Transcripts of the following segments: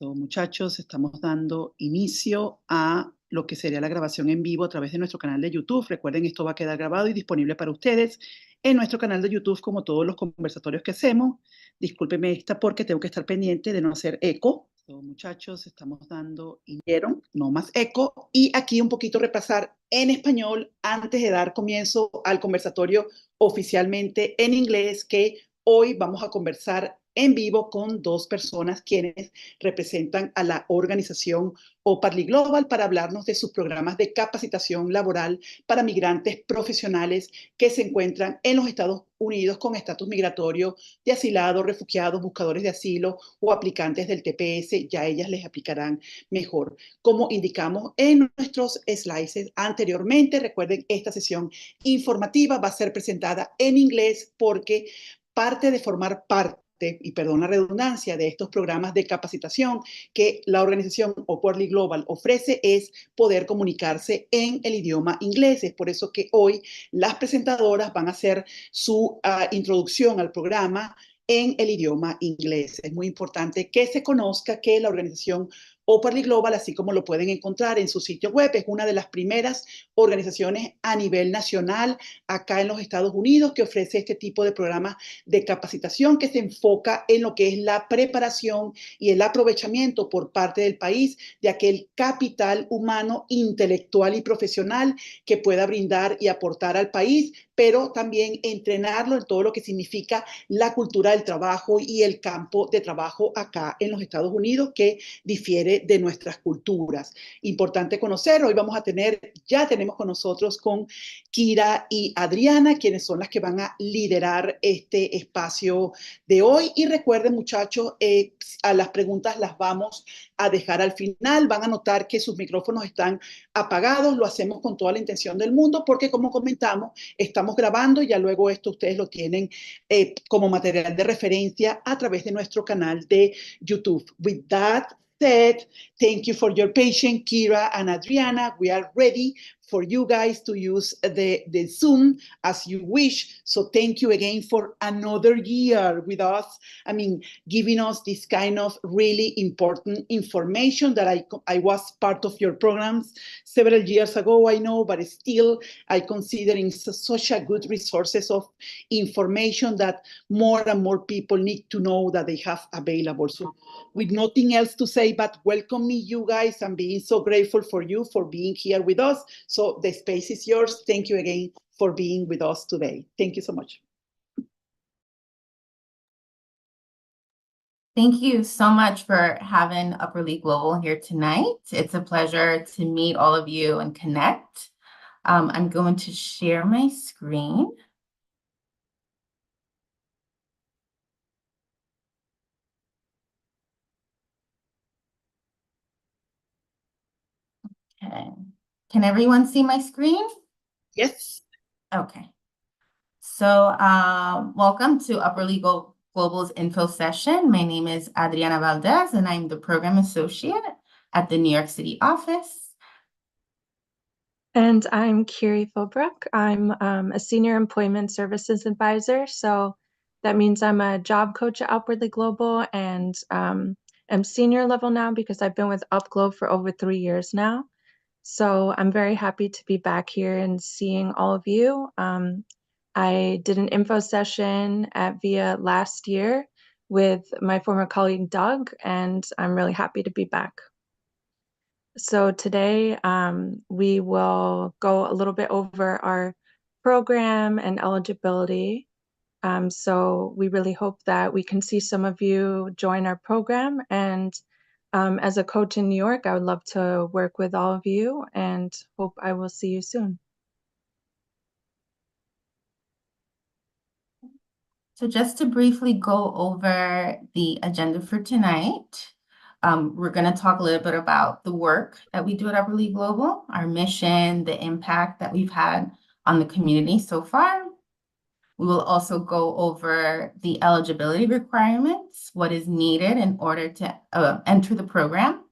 Muchachos, estamos dando inicio a lo que sería la grabación en vivo a través de nuestro canal de YouTube. Recuerden, esto va a quedar grabado y disponible para ustedes en nuestro canal de YouTube, como todos los conversatorios que hacemos. Discúlpeme esta porque tengo que estar pendiente de no hacer eco. Muchachos, estamos dando inicio, no más eco. Y aquí un poquito repasar en español antes de dar comienzo al conversatorio oficialmente en inglés, que hoy vamos a conversar en vivo con dos personas quienes representan a la organización Oportunidad Global para hablarnos de sus programas de capacitación laboral para migrantes profesionales que se encuentran en los Estados Unidos con estatus migratorio de asilados, refugiados, buscadores de asilo o aplicantes del TPS. Ya ellas les aplicarán mejor. Como indicamos en nuestros slides anteriormente, recuerden, esta sesión informativa va a ser presentada en inglés porque parte de formar parte, y perdón la redundancia, de estos programas de capacitación que la organización Oportunidad Global ofrece es poder comunicarse en el idioma inglés. Es por eso que hoy las presentadoras van a hacer su introducción al programa en el idioma inglés. Es muy importante que se conozca que la organización Oportunidad Global, así como lo pueden encontrar en su sitio web, es una de las primeras organizaciones a nivel nacional acá en los Estados Unidos que ofrece este tipo de programas de capacitación que se enfoca en lo que es la preparación y el aprovechamiento por parte del país de aquel capital humano, intelectual y profesional que pueda brindar y aportar al país, pero también entrenarlo en todo lo que significa la cultura del trabajo y el campo de trabajo acá en los Estados Unidos, que difiere de nuestras culturas. Importante conocer, hoy vamos a tener, ya tenemos con nosotros con Kira y Adriana, quienes son las que van a liderar este espacio de hoy. Y recuerden, muchachos, a las preguntas las vamos a dejar al final. Van a notar que sus micrófonos están apagados. Lo hacemos con toda la intención del mundo porque, como comentamos, estamos grabando y ya luego esto ustedes lo tienen como material de referencia a través de nuestro canal de YouTube. With that said, thank you for your patience, Kira and Adriana. We are ready for you guys to use the Zoom as you wish. So thank you again for another year with us. I mean, giving us this kind of really important information that I was part of your programs several years ago, I know, but still I consider it such a good resources of information that more and more people need to know that they have available. So with nothing else to say, but welcome me, you guys. I'm being so grateful for you for being here with us. So the space is yours. Thank you again for being with us today. Thank you so much. Thank you so much for having Oportunidad Global here tonight. It's a pleasure to meet all of you and connect. I'm going to share my screen. Okay. Can everyone see my screen? Yes. Okay. So welcome to Oportunidad Global's info session. My name is Adriana Valdez, and I'm the program associate at the New York City office. And I'm Kiri Philbrook. I'm a senior employment services advisor. So that means I'm a job coach at Upwardly Global and I'm senior level now because I've been with UpGlobe for over 3 years now. So I'm very happy to be back here and seeing all of you. I did an info session at VIA last year with my former colleague, Doug, and I'm really happy to be back. So today we will go a little bit over our program and eligibility. So we really hope that we can see some of you join our program. And as a coach in New York, I would love to work with all of you and hope I will see you soon. So just to briefly go over the agenda for tonight, we're going to talk a little bit about the work that we do at Oportunidad Global, our mission, the impact that we've had on the community so far. We will also go over the eligibility requirements, what is needed in order to enter the program.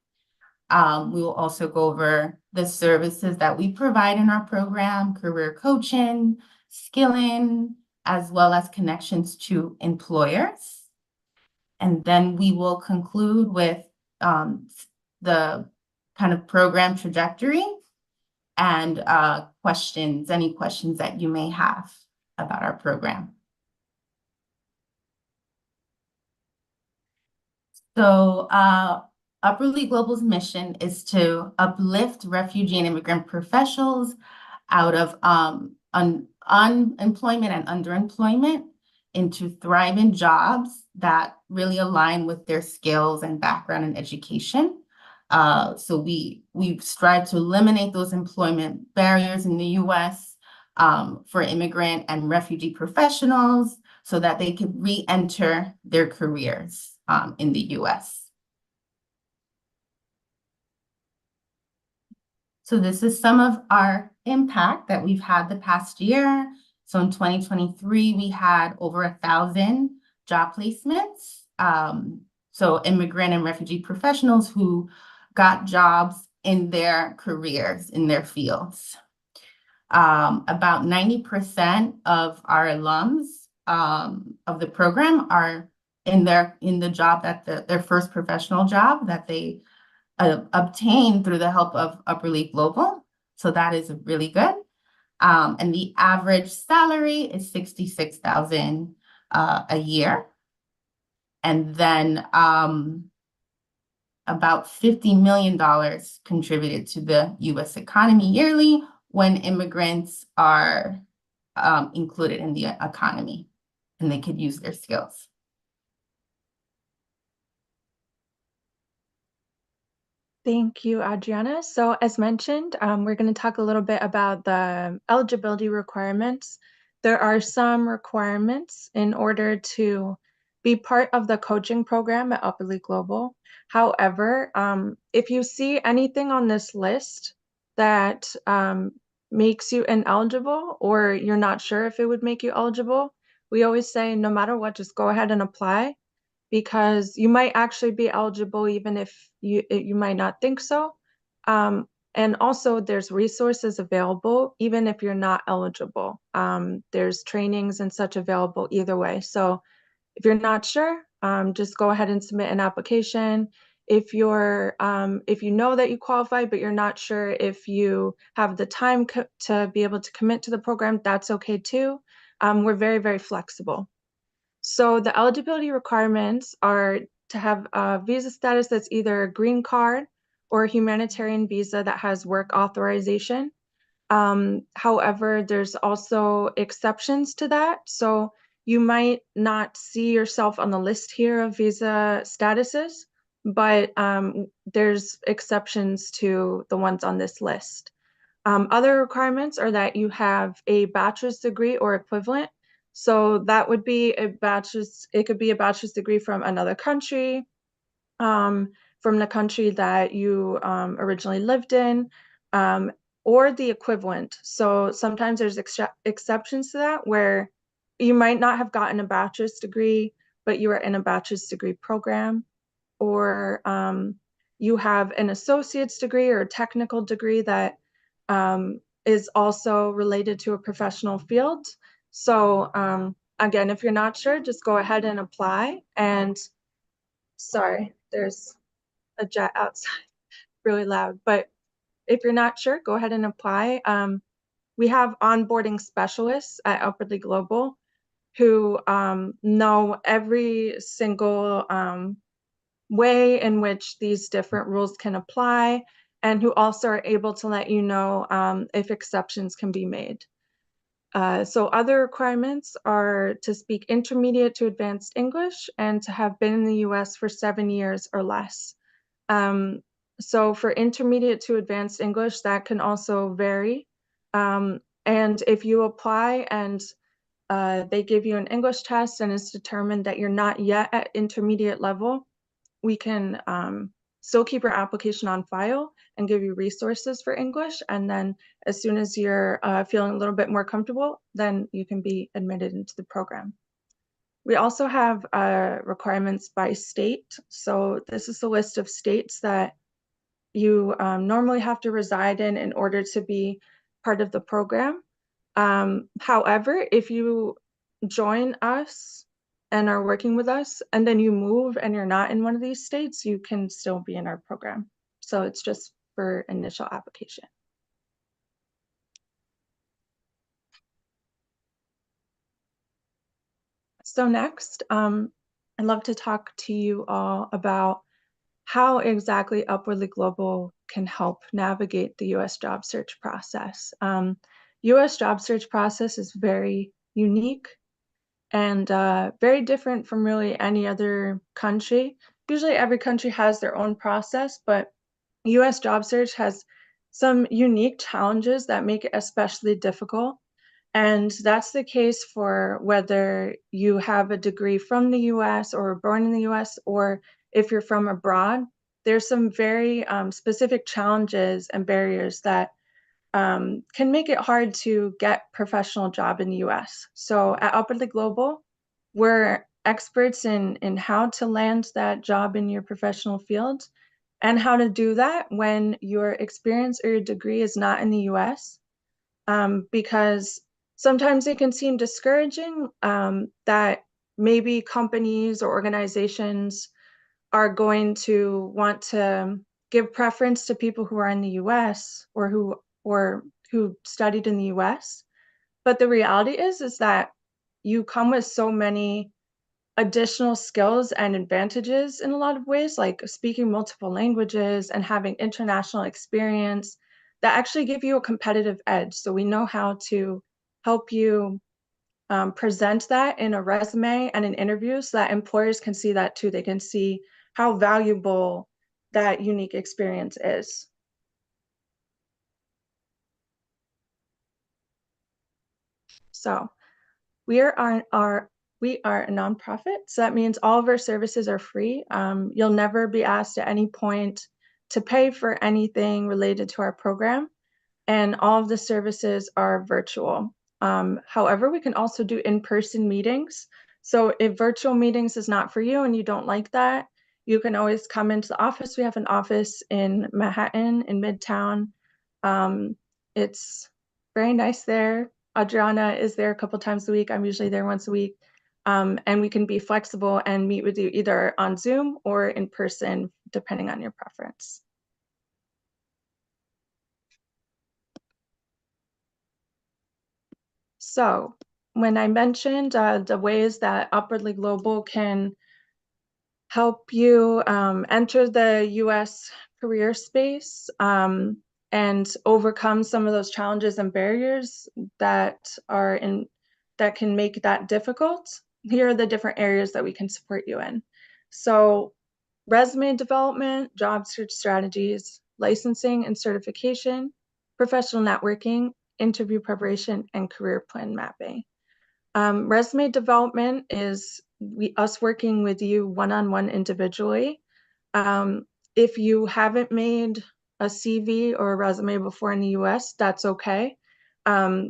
We will also go over the services that we provide in our program, career coaching, skilling, as well as connections to employers. And then we will conclude with the kind of program trajectory and any questions that you may have about our program. So Upwardly Global's mission is to uplift refugee and immigrant professionals out of unemployment and underemployment into thriving jobs that really align with their skills and background and education. So we strive to eliminate those employment barriers in the U.S. For immigrant and refugee professionals so that they can re-enter their careers in the U.S. So this is some of our impact that we've had the past year. So in 2023, we had over 1,000 job placements. So immigrant and refugee professionals who got jobs in their careers, in their fields. About 90% of our alums of the program are in the job that their first professional job that they obtained through the help of Upwardly Global. So that is really good. And the average salary is $66,000 a year. And then about $50 million contributed to the U.S. economy yearly when immigrants are included in the economy and they could use their skills. Thank you, Adriana. So as mentioned, we're going to talk a little bit about the eligibility requirements. There are some requirements in order to be part of the coaching program at Upwardly Global. However, if you see anything on this list that makes you ineligible or you're not sure if it would make you eligible, we always say no matter what, just go ahead and apply, because you might actually be eligible even if you might not think so. And also there's resources available even if you're not eligible. There's trainings and such available either way. So if you're not sure, just go ahead and submit an application. If you know that you qualify, but you're not sure if you have the time to be able to commit to the program, that's okay too. We're very, very flexible. So the eligibility requirements are to have a visa status that's either a green card or a humanitarian visa that has work authorization. However, there's also exceptions to that. So you might not see yourself on the list here of visa statuses, but there's exceptions to the ones on this list. Other requirements are that you have a bachelor's degree or equivalent. So that would be it could be a bachelor's degree from another country, from the country that you originally lived in, or the equivalent. So sometimes there's exceptions to that where you might not have gotten a bachelor's degree, but you are in a bachelor's degree program, or you have an associate's degree or a technical degree that is also related to a professional field. So again, if you're not sure, just go ahead and apply. And sorry, there's a jet outside, really loud. But if you're not sure, go ahead and apply. We have onboarding specialists at Upwardly Global who know every single way in which these different rules can apply, and who also are able to let you know if exceptions can be made. So other requirements are to speak intermediate to advanced English and to have been in the US for 7 years or less. So for intermediate to advanced English, that can also vary. And if you apply and they give you an English test and it's determined that you're not yet at intermediate level, we can still keep your application on file and give you resources for English. And then as soon as you're feeling a little bit more comfortable, then you can be admitted into the program. We also have requirements by state. So this is a list of states that you normally have to reside in order to be part of the program. However, if you join us and are working with us, and then you move and you're not in one of these states, you can still be in our program. So it's just for initial application. So next, I'd love to talk to you all about how exactly Upwardly Global can help navigate the U.S. job search process. U.S. job search process is very unique and very different from really any other country. Usually every country has their own process, but U.S. job search has some unique challenges that make it especially difficult. And that's the case for whether you have a degree from the US or were born in the US, or if you're from abroad. There's some very specific challenges and barriers that can make it hard to get professional job in the US. So at Upwardly Global, we're experts in how to land that job in your professional field and how to do that when your experience or your degree is not in the US. Because sometimes it can seem discouraging that maybe companies or organizations are going to want to give preference to people who are in the US or who studied in the US. But the reality is that you come with so many additional skills and advantages in a lot of ways, like speaking multiple languages and having international experience that actually give you a competitive edge. So we know how to help you present that in a resume and in interviews so that employers can see that too. They can see how valuable that unique experience is. So we are a nonprofit, so that means all of our services are free. You'll never be asked at any point to pay for anything related to our program, and all of the services are virtual. However, we can also do in-person meetings. So if virtual meetings is not for you and you don't like that, you can always come into the office. We have an office in Manhattan, in Midtown. It's very nice there. Adriana is there a couple times a week. I'm usually there once a week. And we can be flexible and meet with you either on Zoom or in person, depending on your preference. So when I mentioned the ways that Upwardly Global can help you enter the US career space and overcome some of those challenges and barriers that can make that difficult, here are the different areas that we can support you in. So resume development, job search strategies, licensing and certification, professional networking, interview preparation, and career plan mapping. Resume development is us working with you one-on-one individually. If you haven't made a CV or a resume before in the US, that's okay.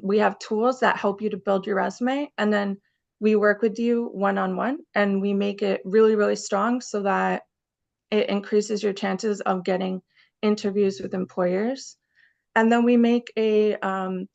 We have tools that help you to build your resume, and then we work with you one-on-one, and we make it really, really strong so that it increases your chances of getting interviews with employers. And then we make a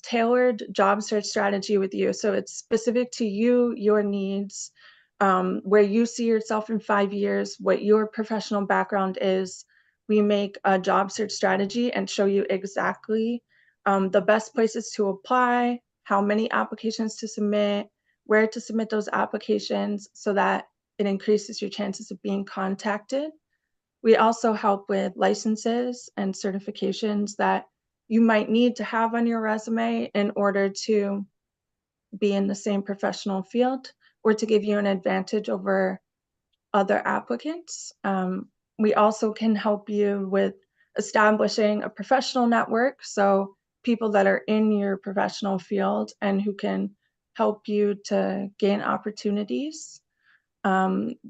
tailored job search strategy with you. So it's specific to you, your needs, where you see yourself in 5 years, what your professional background is. We make a job search strategy and show you exactly the best places to apply, how many applications to submit, where to submit those applications so that it increases your chances of being contacted. We also help with licenses and certifications that you might need to have on your resume in order to be in the same professional field or to give you an advantage over other applicants. We also can help you with establishing a professional network, so people that are in your professional field and who can help you to gain opportunities.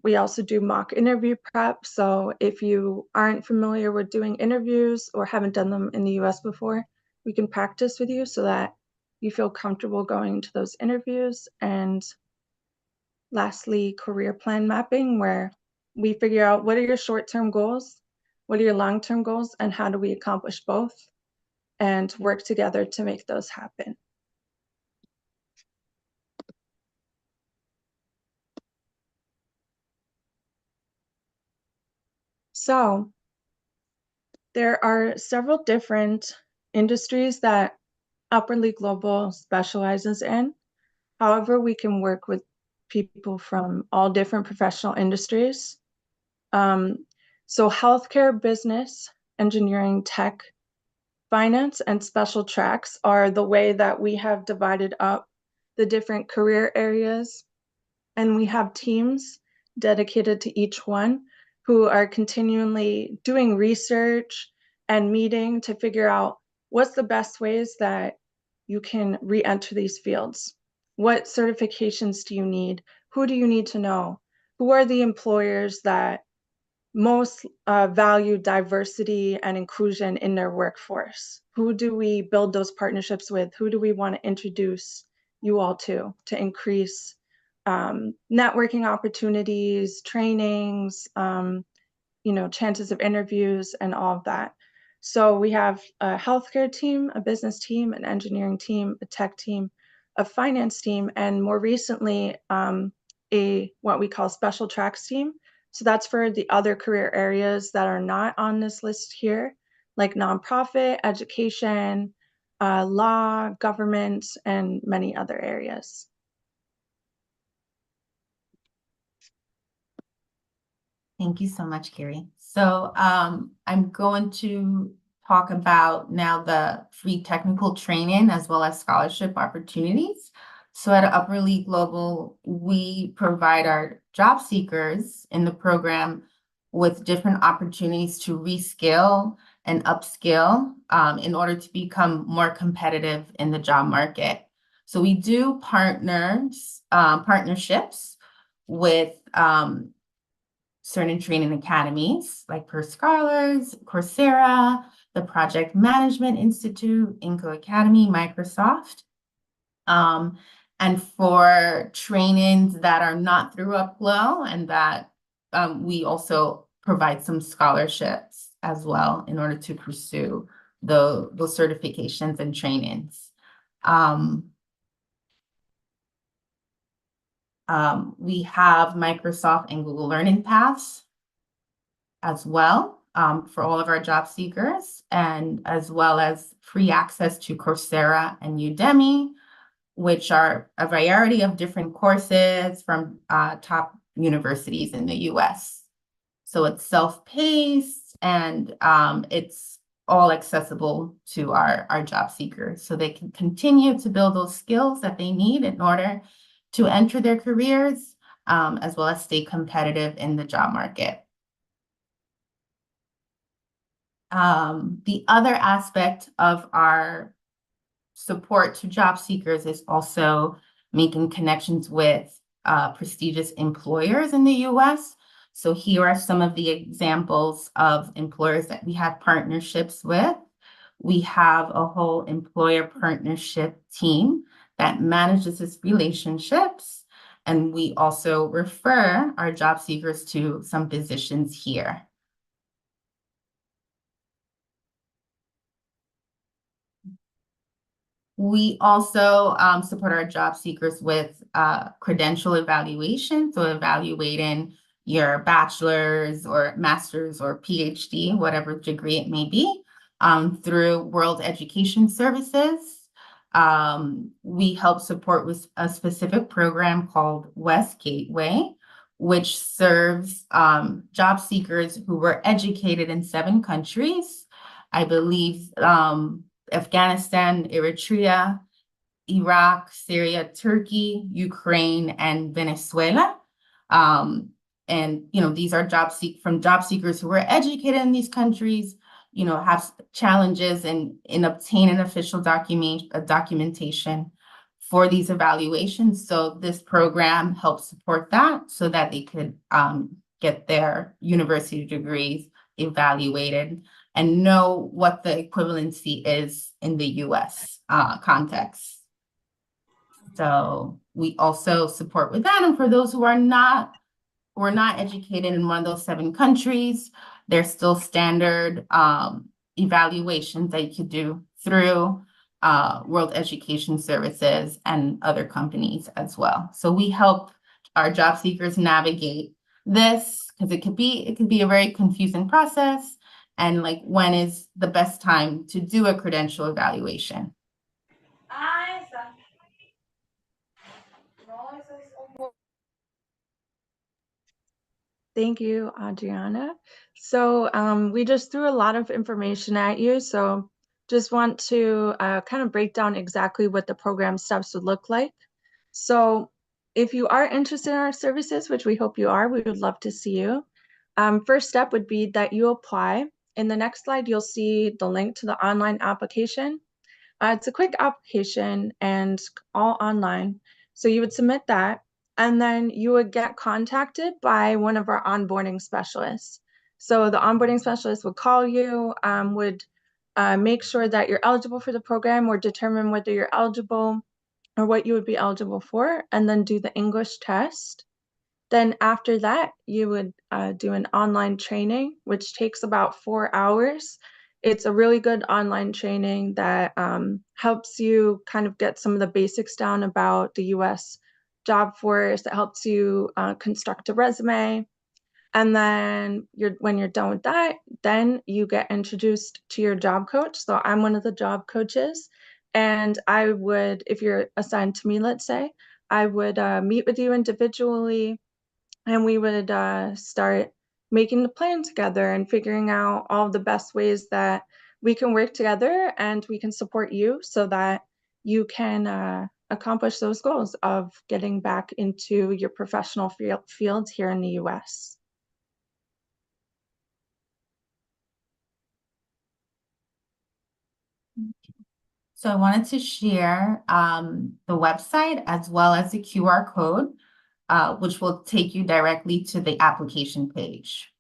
We also do mock interview prep. So if you aren't familiar with doing interviews or haven't done them in the US before, we can practice with you so that you feel comfortable going to those interviews. And lastly, career plan mapping, where we figure out what are your short-term goals, what are your long-term goals, and how do we accomplish both and work together to make those happen. So there are several different industries that Upwardly Global specializes in. However, we can work with people from all different professional industries. So healthcare, business, engineering, tech, finance, and special tracks are the way that we have divided up the different career areas. And we have teams dedicated to each one who are continually doing research and meeting to figure out what's the best ways that you can re-enter these fields. What certifications do you need? Who do you need to know? Who are the employers that most value diversity and inclusion in their workforce? Who do we build those partnerships with? Who do we want to introduce you all to increase networking opportunities, trainings, chances of interviews, and all of that. So we have a healthcare team, a business team, an engineering team, a tech team, a finance team, and more recently, what we call special tracks team. So that's for the other career areas that are not on this list here, like nonprofit, education, law, government, and many other areas. Thank you so much, Carrie. So I'm going to talk about now the free technical training as well as scholarship opportunities. So at Upwardly Global, we provide our job seekers in the program with different opportunities to reskill and upskill in order to become more competitive in the job market. So we do partnerships with certain training academies like Per Scholars, Coursera, the Project Management Institute, Inco Academy, Microsoft. And for trainings that are not through Upglow, and that we also provide some scholarships as well in order to pursue those certifications and trainings. We have Microsoft and Google Learning Paths as well for all of our job seekers, and as well as free access to Coursera and Udemy, which are a variety of different courses from top universities in the US. So it's self-paced and it's all accessible to our job seekers, so they can continue to build those skills that they need in order to enter their careers, as well as stay competitive in the job market. The other aspect of our support to job seekers is also making connections with prestigious employers in the US. So here are some of the examples of employers that we have partnerships with. We have a whole employer partnership team that manages its relationships, and we also refer our job seekers to some positions here. We also support our job seekers with credential evaluation, so evaluating your bachelor's or master's or PhD, whatever degree it may be, through World Education Services. We help support with a specific program called West Gateway, which serves job seekers who were educated in 7 countries. I believe Afghanistan, Eritrea, Iraq, Syria, Turkey, Ukraine, and Venezuela. And these are job seekers who were educated in these countries, have challenges in obtaining official documentation for these evaluations. So this program helps support that so that they could get their university degrees evaluated and know what the equivalency is in the US context. So we also support with that. And for those who are not educated in one of those 7 countries, there's still standard evaluations that you could do through World Education Services and other companies as well. So we help our job seekers navigate this because it could be a very confusing process, and like when is the best time to do a credential evaluation. Thank you, Adriana. So we just threw a lot of information at you. So just want to kind of break down exactly what the program steps would look like. So if you are interested in our services, which we hope you are, we would love to see you. First step would be that you apply. In the next slide, you'll see the link to the online application. It's a quick application and all online. So you would submit that, and then you would get contacted by one of our onboarding specialists. So the onboarding specialist would call you, would make sure that you're eligible for the program or determine whether you're eligible or what you would be eligible for, and then do the English test. Then after that, you would do an online training, which takes about 4 hours. It's a really good online training that helps you kind of get some of the basics down about the US job force. It helps you construct a resume. And then when you're done with that, then you get introduced to your job coach. So I'm one of the job coaches. And I would, if you're assigned to me, let's say, I would meet with you individually, and we would start making the plan together and figuring out all the best ways that we can work together and we can support you so that you can accomplish those goals of getting back into your professional fields here in the US. So I wanted to share the website as well as the QR code, which will take you directly to the application page.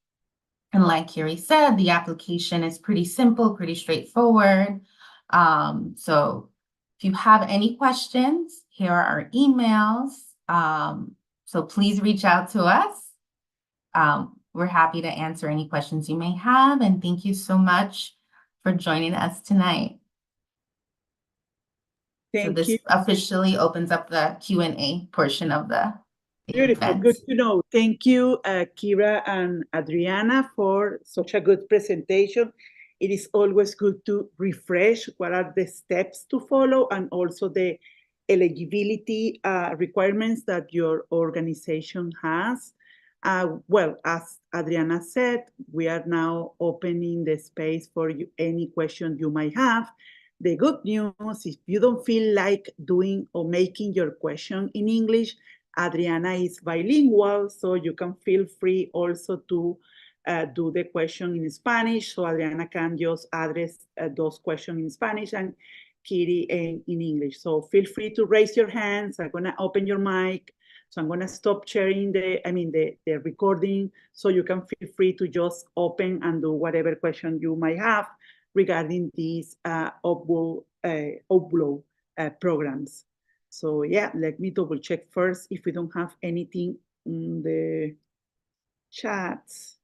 And like Kiri said, the application is pretty simple, pretty straightforward. So if you have any questions, here are our emails. So please reach out to us. We're happy to answer any questions you may have. And thank you so much for joining us tonight. So this officially opens up the Q&A portion of the Beautiful, event. good to know. Thank you, Kira and Adriana, for such a good presentation. It is always good to refresh what are the steps to follow and also the eligibility requirements that your organization has. Well, as Adriana said, we are now opening the space for you, any question you might have. The good news, if you don't feel like doing or making your question in English, Adriana is bilingual, so you can feel free also to do the question in Spanish. So Adriana can just address those questions in Spanish and Kiri in English. So feel free to raise your hands. I'm gonna open your mic. So I'm gonna stop sharing the recording, so you can feel free to just open and do whatever question you might have regarding these upload programs. So yeah, let me double check first if we don't have anything in the chats.